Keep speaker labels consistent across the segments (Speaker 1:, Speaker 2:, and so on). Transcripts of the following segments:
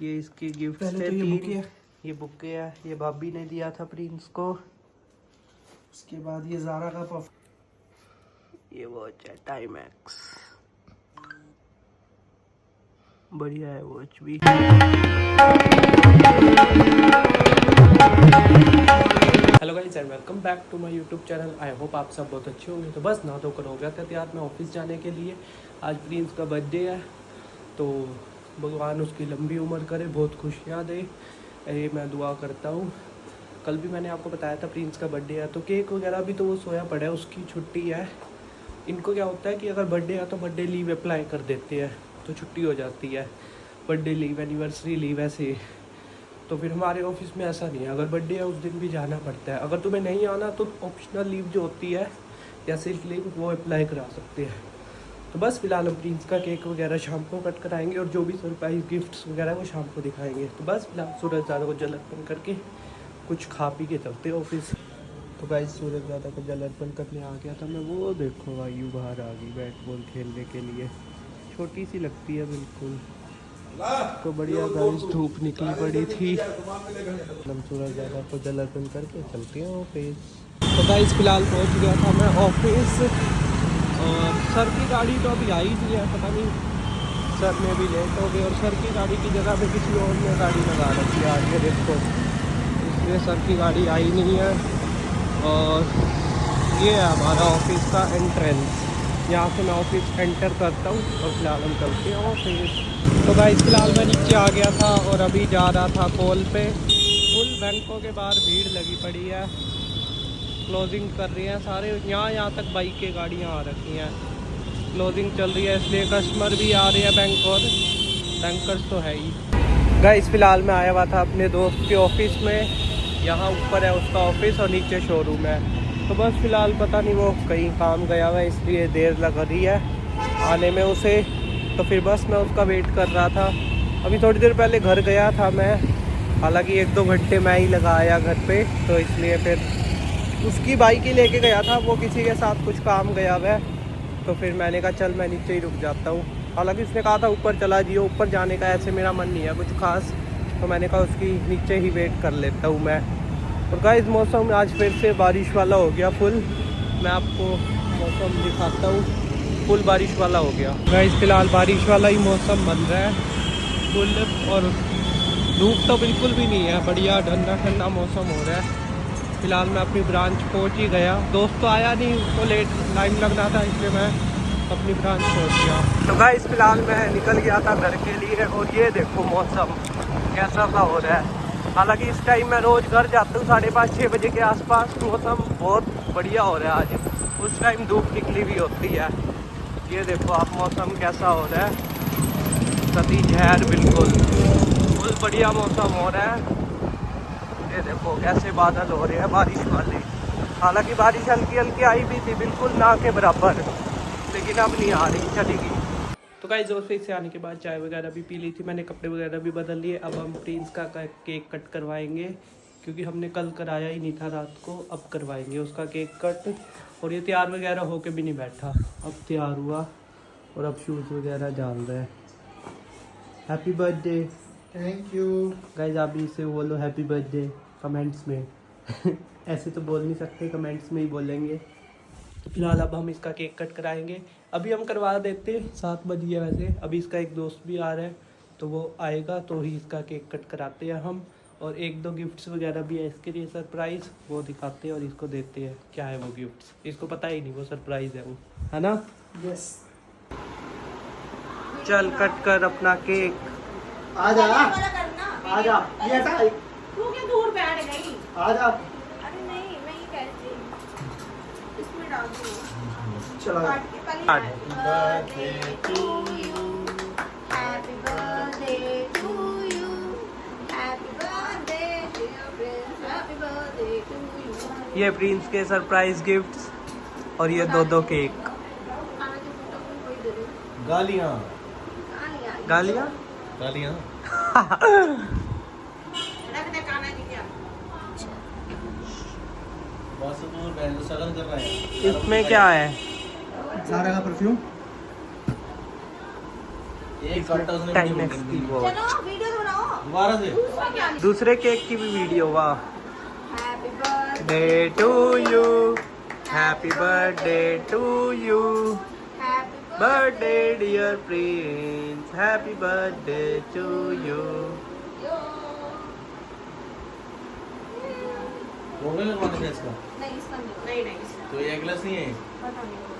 Speaker 1: ये इसकी गिफ्ट है तीन। ये बुके है, ये भाभी ने दिया था प्रिंस को।
Speaker 2: उसके बाद ये ज़ारा का पफ।
Speaker 1: ये वॉच है टाइमैक्स, बढ़िया है वॉच भी। Hello guys and welcome back to my YouTube channel. I hope आप सब बहुत अच्छे होंगे। तो बस नहा धोकर हो गया था तैयार मैं ऑफिस जाने के लिए। आज प्रिंस का बर्थडे है, तो भगवान उसकी लंबी उम्र करे, बहुत खुशियाँ दे, ये मैं दुआ करता हूँ। कल भी मैंने आपको बताया था प्रिंस का बर्थडे है, तो केक वगैरह भी तो वो सोया पड़ा है, उसकी छुट्टी है। इनको क्या होता है कि अगर बर्थडे है तो बर्थडे लीव अप्लाई कर देते हैं, तो छुट्टी हो जाती है। बर्थडे लीव, एनिवर्सरी लीव, ऐसे। तो फिर हमारे ऑफिस में ऐसा नहीं है, अगर बर्थडे है उस दिन भी जाना पड़ता है। अगर तुम्हें नहीं आना तो ऑप्शनल लीव जो होती है या सिर्फ लीव, वो अप्लाई करा सकते हैं। तो बस फिलहाल हम प्रिंस का केक वगैरह शाम को कट कराएंगे, और जो भी सरप्राइज गिफ्ट्स वगैरह वो शाम को दिखाएंगे। तो बस फिलहाल सूरज दादा को जल अर्पण करके कुछ खा पी के चलते हैं ऑफिस। तो गाइस सूरज दादा को जल अर्पण करने आ गया था मैं। वो देखो वायु बाहर आ गई बैट बॉल खेलने के लिए, छोटी सी लगती है बिल्कुल। तो बढ़िया गाइस, धूप निकली पड़ी थी। हम सूरज दादा को जल अर्पण करके चलते हैं ऑफिस। तो गाइस फिलहाल पहुंच गया था मैं ऑफिस, और सर की गाड़ी तो अभी आई नहीं है, पता नहीं सर में भी लेट हो गए, और सर की गाड़ी की जगह पे किसी और ने गाड़ी लगा रखी है आगे देखो, इसलिए सर की गाड़ी आई नहीं है। और ये है हमारा ऑफिस का एंट्रेंस, यहाँ से मैं ऑफिस एंटर करता हूँ। और फिलहाल हम चलते हैं ऑफिस। तो गाइस फिलहाल मैं नीचे आ गया था और अभी जा रहा था कॉल पे। फुल बैंकों के बाहर भीड़ लगी पड़ी है, क्लोजिंग कर रही हैं सारे, यहाँ तक बाइक की गाड़ियाँ आ रखी हैं, क्लोजिंग चल रही है, इसलिए कस्टमर भी आ रहे हैं बैंक, और बैंकर्स तो है ही। गाइस फिलहाल मैं आया हुआ था अपने दोस्त के ऑफिस में, यहाँ ऊपर है उसका ऑफिस और नीचे शोरूम है। तो बस फिलहाल पता नहीं वो कहीं काम गया हुआ है, इसलिए देर लग रही है आने में उसे। तो फिर बस मैं उसका वेट कर रहा था। अभी थोड़ी देर पहले घर गया था मैं, हालांकि 1-2 घंटे मैं ही लगाया घर पे, तो इसलिए फिर उसकी बाइक ही लेके गया था, वो किसी के साथ कुछ काम गया हुआ है। तो फिर मैंने कहा चल मैं नीचे ही रुक जाता हूँ। हालांकि उसने कहा था ऊपर चला जियो, ऊपर जाने का ऐसे मेरा मन नहीं है कुछ खास, तो मैंने कहा उसकी नीचे ही वेट कर लेता हूँ मैं। और गाइस मौसम आज फिर से बारिश वाला हो गया फुल, मैं आपको मौसम दिखाता हूँ, फुल बारिश वाला हो गया। गाइस फिलहाल बारिश वाला ही मौसम बन रहा है फुल, और धूप तो बिल्कुल भी नहीं है, बढ़िया ठंडा ठंडा मौसम हो रहा है। फिलहाल मैं अपनी ब्रांच पहुंच ही गया, दोस्त तो आया नहीं, उसको लेट लाइन लगना था, इसलिए मैं अपनी ब्रांच पहुंच गया। तो गाइस फिलहाल मैं निकल गया था घर के लिए, और ये देखो मौसम कैसा सा हो रहा है। हालांकि इस टाइम मैं रोज़ घर जाता हूँ 5:30-6 बजे के आसपास, मौसम बहुत बढ़िया हो रहा है आज, उस टाइम धूप निकली भी होती है। ये देखो आप मौसम कैसा हो रहा है, सती जहर बिल्कुल, बहुत बढ़िया मौसम हो रहा है। ये देखो कैसे बादल हो रहे हैं बारिश वाले। हालांकि बारिश हल्की हल्की आई भी थी, बिल्कुल ना के बराबर, लेकिन अब नहीं आ रही, चलेगी। तो गाइस ऑफिस से आने के बाद चाय वगैरह भी पी ली थी मैंने, कपड़े वगैरह भी बदल लिए। अब हम प्रिंस का केक कट करवाएंगे, क्योंकि हमने कल कराया ही नहीं था रात को, अब करवाएंगे उसका केक कट। और ये तैयार वगैरह होके भी नहीं बैठा, अब तैयार हुआ और अब शूज़ वगैरह डाल रहा है। Happy birthday.
Speaker 2: Thank you
Speaker 1: guys आप भी इसे बोलो हैप्पी बर्थडे कमेंट्स में ऐसे तो बोल नहीं सकते, कमेंट्स में ही बोलेंगे। तो फिलहाल अब हम इसका केक कट कराएंगे, अभी हम करवा देते 7 बजे वैसे। अभी इसका एक दोस्त भी आ रहा है, तो वो आएगा तो ही इसका केक कट कराते हैं हम। और 1-2 गिफ्ट्स वगैरह भी है इसके लिए सरप्राइज़, वो दिखाते हैं और इसको देते हैं। क्या है वो गिफ्ट्स, इसको पता ही नहीं, वो सरप्राइज़ है वो, है ना।
Speaker 2: यस
Speaker 1: चल कट कर अपना केक।
Speaker 2: आजा आजा, ये हटा,
Speaker 3: तू क्या दूर बैठ गई?
Speaker 2: आजा।
Speaker 3: अरे नहीं, मैं ये कह रही थी इसमें डाल दूँ।
Speaker 2: चलो
Speaker 3: काट के पहले happy birthday to you, happy birthday to you, happy birthday dear prince, happy birthday to you.
Speaker 1: ये प्रिंस के सरप्राइज गिफ्ट्स, और ये 2-2 केक।
Speaker 3: खाना की फोटो कोई दे दे।
Speaker 2: गालियाँ
Speaker 1: गालियाँ
Speaker 2: गालियाँ
Speaker 3: रख दे खाना की क्या?
Speaker 2: बस तो सगन कर रहा है।
Speaker 1: इसमें क्या है?
Speaker 2: ज़ारा का परफ्यूम, एक घंटा उसने
Speaker 1: टाइम एक्स की वॉच।
Speaker 3: चलो वीडियो तो बनाओ
Speaker 2: दोबारा से
Speaker 3: दूसरा क्या
Speaker 1: दूसरे केक की भी वीडियो। वाह,
Speaker 3: happy birthday
Speaker 1: day to you, happy birthday to you,
Speaker 3: happy
Speaker 1: birthday dear prince, happy birthday to you.
Speaker 2: वो नहीं लगवाने का इसका
Speaker 3: नहीं इसका नहीं नहीं इसका
Speaker 2: तो ये ग्लास नहीं है।
Speaker 3: पता नहीं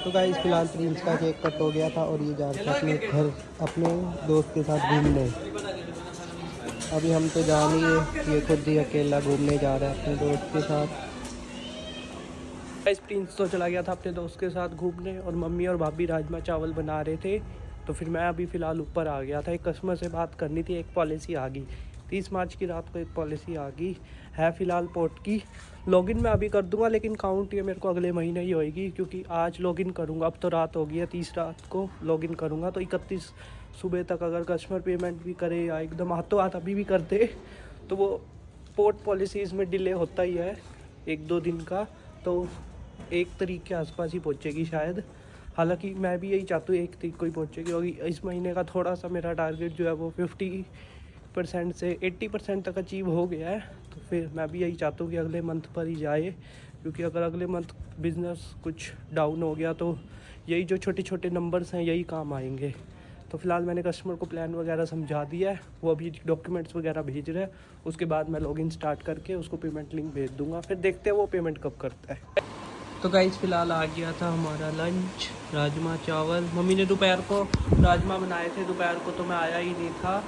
Speaker 1: तो गाइस फिलहाल प्रिंस का केक कट हो गया था और ये जा रहे थे अपने घर अपने दोस्त के साथ घूमने। अभी हम तो जान ही है, ये खुद ही अकेला घूमने जा रहा है अपने दोस्त के साथ। गाइस प्रिंस तो चला गया था अपने दोस्त के साथ घूमने और मम्मी और भाभी राजमा चावल बना रहे थे। तो फिर मैं अभी फ़िलहाल ऊपर आ गया था, एक कस्टमर से बात करनी थी। एक पॉलिसी आ गई 30 मार्च की रात को, एक पॉलिसी आ गई है फ़िलहाल पोर्ट की। लॉगिन मैं अभी कर दूंगा लेकिन काउंट ये मेरे को अगले महीने ही होएगी, क्योंकि आज लॉगिन करूंगा। अब तो रात हो गई है, 30 रात को लॉगिन करूंगा तो 31 सुबह तक अगर कस्टमर पेमेंट भी करे या एकदम हाथों हाथ अभी भी कर दे तो वो पोर्ट पॉलिसीज़ में डिले होता ही है 1-2 दिन का, तो 1 तारीख के आसपास ही पहुँचेगी शायद। हालांकि मैं भी यही चाहता हूँ 1 तारीख को ही पहुँचेगी, और इस महीने का थोड़ा सा मेरा टारगेट जो है वो 50% से 80% तक अचीव हो गया है। तो फिर मैं भी यही चाहता हूँ कि अगले मंथ पर ही जाए, क्योंकि अगर अगले मंथ बिज़नेस कुछ डाउन हो गया तो यही जो छोटे छोटे नंबर्स हैं यही काम आएंगे। तो फिलहाल मैंने कस्टमर को प्लान वगैरह समझा दिया है, वो अभी डॉक्यूमेंट्स वगैरह भेज रहे हैं। उसके बाद मैं लॉगिन स्टार्ट करके उसको पेमेंट लिंक भेज दूँगा, फिर देखते हैं वो पेमेंट कब करता है। तो गाइस फिलहाल आ गया था हमारा लंच, राजमा चावल। मम्मी ने दोपहर को राजमा बनाए थे, दोपहर को तो मैं आया ही नहीं था,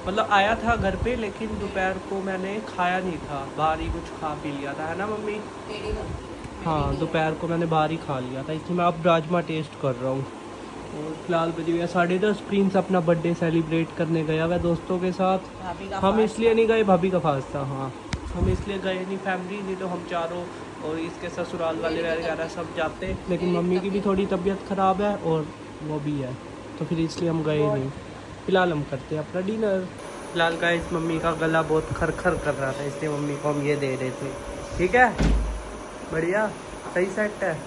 Speaker 1: मतलब आया था घर पे लेकिन दोपहर को मैंने खाया नहीं था, बाहर ही कुछ खा पी लिया था, है ना मम्मी? हाँ, दोपहर को मैंने बाहर ही खा लिया था, इसलिए मैं अब राजमा टेस्ट कर रहा हूँ। और फिलहाल बजे हुआ 10:30। प्रिंस अपना बर्थडे सेलिब्रेट करने गया हुआ दोस्तों के साथ। हम इसलिए नहीं गए, भाभी का फास्ट था। हाँ, हम इसलिए गए नहीं, फैमिली नहीं तो हम चारों और इसके ससुराल वाले वगैरह सब जाते, लेकिन मम्मी की भी थोड़ी तबीयत ख़राब है और वो भी है, तो फिर इसलिए हम गए नहीं। फिलहाल हम करते हैं अपना डिनर। फिलहाल गाइस मम्मी का गला बहुत खरखर कर रहा था, इसलिए मम्मी को हम ये दे रहे थे। ठीक है, बढ़िया, सही सेट है।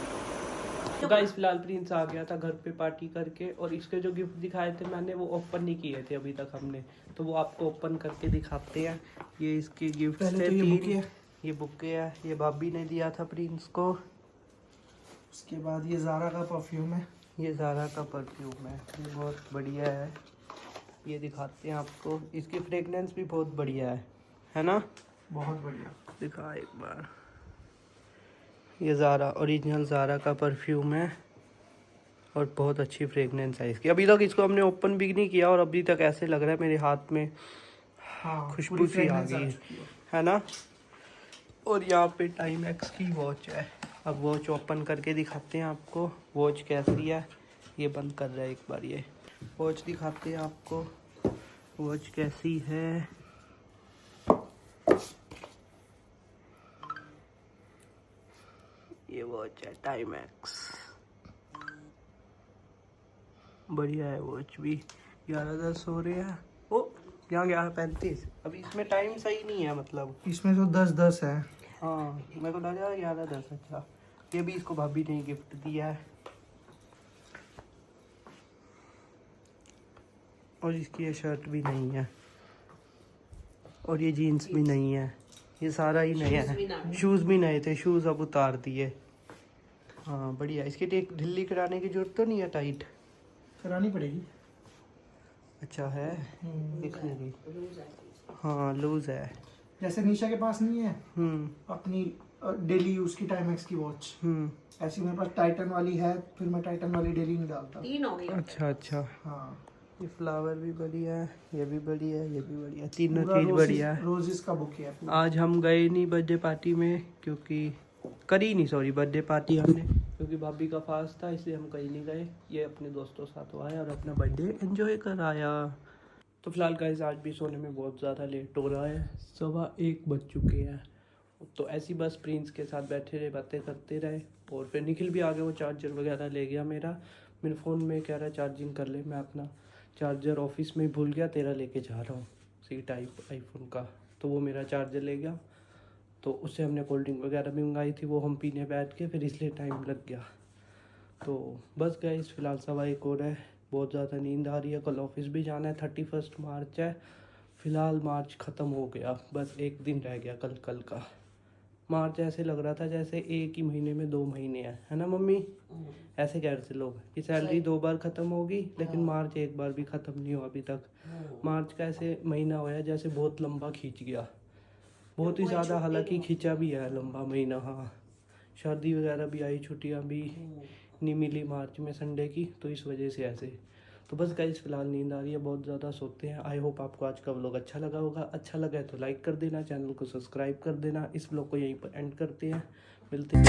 Speaker 1: तो गाइस फिलहाल प्रिंस आ गया था घर पे पार्टी करके, और इसके जो गिफ्ट दिखाए थे मैंने वो ओपन नहीं किए थे अभी तक हमने, तो वो आपको ओपन करके दिखाते हैं। ये इसके गिफ्ट थे, ये बुके है, ये भाभी ने दिया था प्रिंस को।
Speaker 2: उसके बाद ये ज़ारा का परफ्यूम है,
Speaker 1: ये ज़ारा का परफ्यूम है, ये बहुत बढ़िया है। ये दिखाते हैं आपको, इसकी फ्रेगनेंस भी बहुत बढ़िया है ना?
Speaker 2: बहुत बढ़िया।
Speaker 1: दिखा एक बार, ये ज़ारा ओरिजिनल ज़ारा का परफ्यूम है और बहुत अच्छी फ्रेगनेंस है इसकी। अभी तक इसको हमने ओपन भी नहीं किया और अभी तक ऐसे लग रहा है मेरे हाथ में
Speaker 2: हाँ,
Speaker 1: खुशबू सी आ गई है ना? और यहाँ पे टाइम एक्स की वॉच है। अब वॉच ओपन करके दिखाते हैं आपको वॉच कैसी है। ये बंद कर रहा है एक बार, ये वॉच दिखाते हैं आपको वॉच कैसी है। ये वॉच है टाइम एक्स, बढ़िया है वॉच भी। 11:10 हो रहे हैं। ओ यहाँ 11:35। अभी इसमें टाइम सही नहीं है, मतलब
Speaker 2: इसमें तो 10:10 है।
Speaker 1: हाँ, मेरे को लगा 11:10। अच्छा, ये भी इसको भाभी ने गिफ्ट दिया है। और इसकी ये शर्ट भी नहीं है और ये जीन्स भी नहीं है, ये सारा ही नया है। शूज़ भी नए थे, शूज़ अब उतार दिए। हाँ बढ़िया, इसकी ढीली कराने की जरूरत तो नहीं है, टाइट
Speaker 2: करानी पड़ेगी।
Speaker 1: अच्छा है, दिखने की। हाँ लूज है,
Speaker 2: जैसे निशा के पास नहीं है अपनी डेली यूज की टाइम एक्स की वॉच, ऐसी मेरे पास टाइटन वाली है, फिर मैं टाइटन वाली डेली नहीं डालता।
Speaker 3: 3 हो गई।
Speaker 1: अच्छा अच्छा।
Speaker 2: हाँ,
Speaker 1: ये फ्लावर भी बढ़िया है, ये भी बढ़िया है, ये भी बढ़िया, तीनों चीज़ बढ़िया है।
Speaker 2: रोजेस का बुके है।
Speaker 1: आज हम गए नहीं बर्थडे पार्टी में, क्योंकि बर्थडे पार्टी हमने, क्योंकि भाभी का फास्ट था, इसलिए हम कहीं नहीं गए। ये अपने दोस्तों साथ आया और अपना बर्थडे एंजॉय कर आया। तो फिलहाल गाइस आज भी सोने में बहुत ज़्यादा लेट हो रहा है, 1:15 बज चुके हैं। तो ऐसी बस प्रिंस के साथ बैठे रहे, बातें करते रहे, और फिर निखिल भी आ गया, वो चार्जर वगैरह ले गया मेरे फ़ोन में, कह रहा है चार्जिंग कर ले। मैं अपना चार्जर ऑफिस में भूल गया, तेरा लेके जा रहा हूँ सी टाइप आईफोन का, तो वो मेरा चार्जर ले गया। तो उससे हमने कोल्ड ड्रिंक वगैरह भी मंगाई थी, वो हम पीने बैठ के, फिर इसलिए टाइम लग गया। तो बस गाइस फिलहाल 1:15 हो रहा है, बहुत ज़्यादा नींद आ रही है। कल ऑफिस भी जाना है, 31 मार्च है। फ़िलहाल मार्च ख़त्म हो गया, बस एक दिन रह गया कल का। मार्च ऐसे लग रहा था जैसे एक ही महीने में 2 महीने हैं, है ना मम्मी? ऐसे कह रहे थे लोग कि सैलरी 2 बार ख़त्म होगी, लेकिन मार्च एक बार भी ख़त्म नहीं हुआ अभी तक। मार्च का ऐसे महीना हुआ है जैसे बहुत लंबा खींच गया, बहुत ही ज़्यादा, हालांकि खींचा भी है लंबा महीना। हाँ, शादी वगैरह भी आई, छुट्टियाँ भी नहीं मिली मार्च में संडे की, तो इस वजह से ऐसे। तो बस गाइस फिलहाल नींद आ रही है, बहुत ज़्यादा सोते हैं। आई होप आपको आज का व्लॉग अच्छा लगा होगा। अच्छा लगा है तो लाइक कर देना, चैनल को सब्सक्राइब कर देना। इस व्लॉग को यहीं पर एंड करते हैं, मिलते हैं।